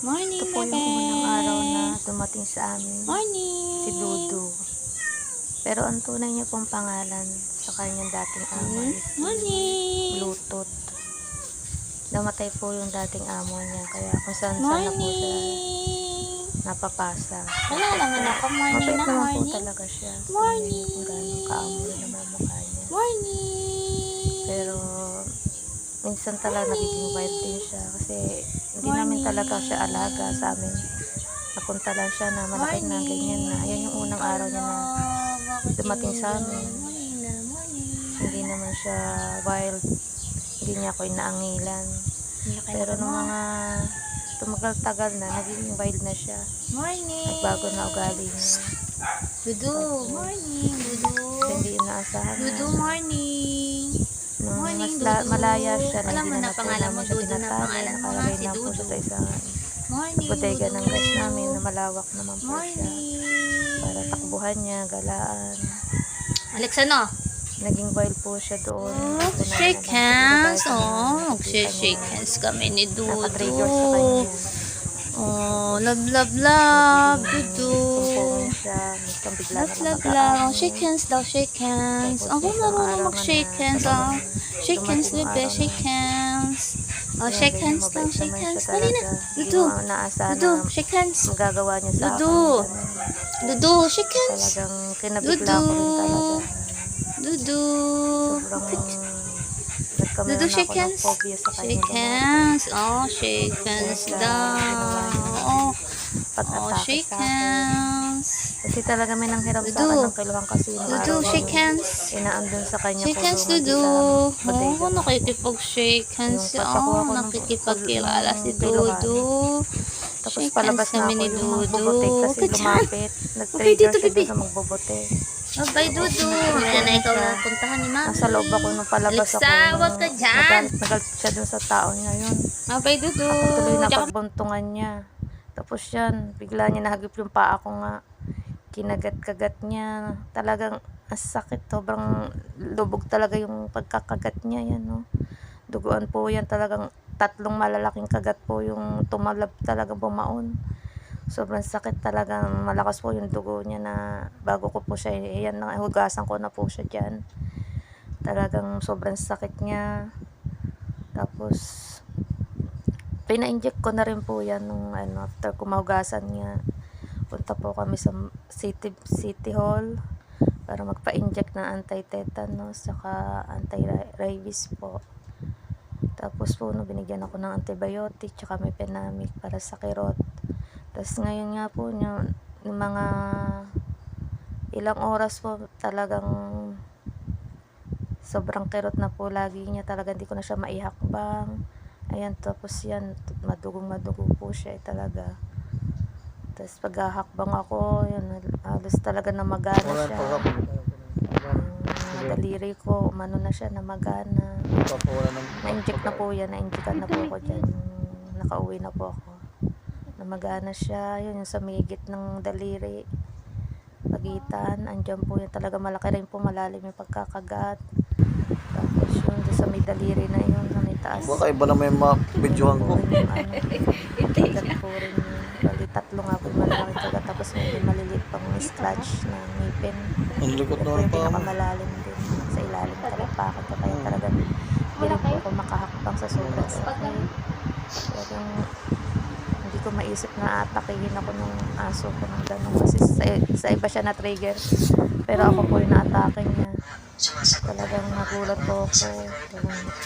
Morning, Ito po yung unang araw na dumating sa amin, si Morning. Dudu. Pero ang tunay niya pong pangalan sa kanyang dating amo is si Morning. Bluetooth. Namatay po yung dating amo niya, kaya kung saan na po siya Morning. napapasa. Wala naman ako. Morning Mabait na naman po morning. talaga siya. Morning. Kung gano'ng kaamo rin naman mukha niya. Morning. Pero minsan talaga nagiging wild din siya kasi hindi namin Morning. talaga siya alaga sa amin. Napunta lang siya na malaki na ganyan na. Yan yung unang araw niya na dumating sa amin. Hindi naman siya wild. Hindi niya ako inaangilan. Pero nung mga tumagal-tagal na, naging wild na siya. Morning. Nagbago na ugali niya. Dudu. Morning. Dudu. Hindi inaasahan Dudu, na. morning. Nung Morning, mas Dudu. malaya siya, na Alam hindi mo na na po pangalan namin mo, siya Dudu na tinatali. pangalan mo, ha? Nakalagay Si lang po Dudu. siya sa isang Morning, bodega Dudu. ng gas namin na malawak naman po siya. Morning. Para takbuhan niya, galaan. Alexa, no? Naging wild po siya doon. Hindi ko na Shake alam hands. siguro dahil sa mga Oh, nakikita shake niya. hands kami ni Nakatrigger sa kanya. Dudu. Oh, love, love, love. Nagiging Dudu. sumpungin siya. Minsan bigla Love, na lang love, love. Oh, mag-aaway. shake hands daw, shake hands. Tapos Ako isang marunong araw nga mag-shake na hands, talagang oh. Shake hands, dumating yung bebe. araw Shake na hands. Oh, kaya shake ganyan, hands daw, mabait shake naman hands. siya Dali na. talaga. Hindi Dudu. mo naasahan Dudu, na shake hands. magagawa niya sa Dudu. akin. Dudu, shake hands. Talagang kinabigla Dudu. ko rin talaga. Dudu. Sobrang nagkameron Dudu, na shake ako ng hands. phobia sa kanya Shake lumapit. hands. Oh, shake hands Sa daw. ginawa niya Oh, pag-atake shake sa akin. hands. Kasi talaga may nanghiram sa Dudu. akin ng kiluhan kasi yung Dudu, araw na shake yun. hands. Inaandun sa kanya Shake hands, kulungan Dudu. sa bodega Oh, nga po. nakikipag-shake hands Yung siya. pagkakuha Oh, ko ng nakikipagkilala si kiluhan. Dudu. Tapos Shake hands palabas na kami ako ni yung Dudu. magbobote kasi Ka dyan. lumapit. Okay, Nag-trigger dito, siya bibi. doon sa magbobote. Bye, Dudu. Ayan na ikaw na puntahan ni Mami. Nasa loob ako nung palabas ako. Alexa, huwag ka dyan. Nagalit siya doon sa tao niya yun. Bye, Dudu. Ako tuloy na Tsaka pagbuntungan niya. Tapos yan, bigla niya nahagip yung paa ko nga. Kinagat-kagat niya. Talagang ang sakit. Sobrang lubog talaga yung pagkakagat niya. Yan, no? Duguan po yan. Talagang tatlong malalaking kagat po yung tumalab talaga bumaon. Sobrang sakit talaga. Malakas po yung dugo niya na bago ko po siya. Yan, hugasan ko na po siya dyan. Talagang sobrang sakit niya. Tapos pina-inject ko na rin po yan nung after ko mahugasan niya. Punta po kami sa City Hall para magpa-inject ng anti-tetanus saka anti-rabies po. Tapos po binigyan ako ng antibiotic tsaka may penamic para sa kirot. Tapos ngayon nga po yung mga ilang oras po talagang sobrang kirot na po lagi niya. Talaga hindi ko na siya maihakbang. Ayan, tapos yan, madugong-madugo po siya talaga. Tapos paghahakbang ako, yun, halos talaga namagana siya. Yung daliri ko, umano na siya, namagana. Na-inject na po yan, na-injectan na po ako dyan. Nakauwi na po ako. Namagana siya, yun, yung sa migit ng daliri. Pagitan, andyan po yun, talaga malaki rin po, malalim yung pagkakagat. Tapos yun, sa may daliri na yun, na may taas. Baka iba na may ma-videohan ko. Kagat po rin yun. Bali, tatlo nga po yung malalaking kagat. Tapos may maliliit pang scratch na ngipin. Ang likot Ito na yung pa mo. pinakamalalim din sa ilalim talapakan ko. Kaya talaga hindi rin po ako makahakbang sa sobrang sakit. Talagang hindi ko maisip na atakihin ako ng aso ko ng gano'n. Kasi sa iba siya na-trigger. Pero ako po yung na-atake niya. Talagang nagulat po ako.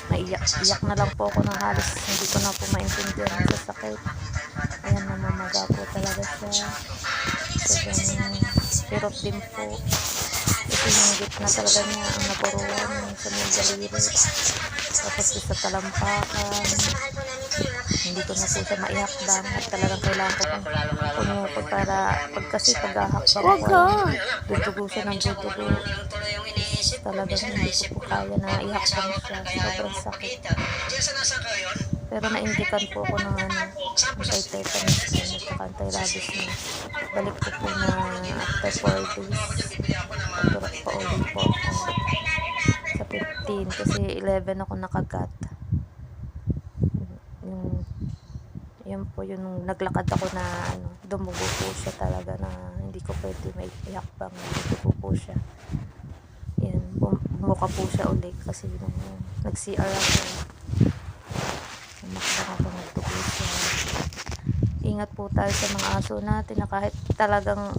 Naiyak na lang po ako ng halos hindi ko na po maintindihan sa sakit. Ayan, namamaga po talaga siya. Sobrang hirap din po. Kasi yung gitna talaga niya ang napuruan sa may daliri. Tapos sa talampakan. Hindi ko na po siya maihakbang at talagang kailangan ko pang pumukod para kasi paghahakbang ko dudugo siya ng dudugo. Talagang hindi ko po kaya na ihakbang siya. Sobrang sakit. Pero na-indikan po ako ng anti-tetanus at anti-rabies na. Balik ko po na after 4 days. Pagturok pa ulit po ako. Sa 15 kasi 11 ako nakagat. Yun po yung naglakad ako na dumugo po siya talaga na hindi ko pwede may ihakbang, dumugo po siya. Yan, bumuka po siya ulit kasi nung nag-CR ako, umakbang ako, nagdugo siya. Ingat po tayo sa mga aso natin na kahit talagang,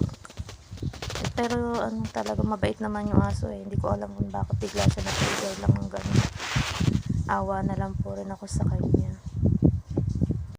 pero talaga mabait naman yung aso eh. Hindi ko alam kung bakit bigla siya na-trigger lang ng gano'n. Awa na lang po rin ako sa kanya.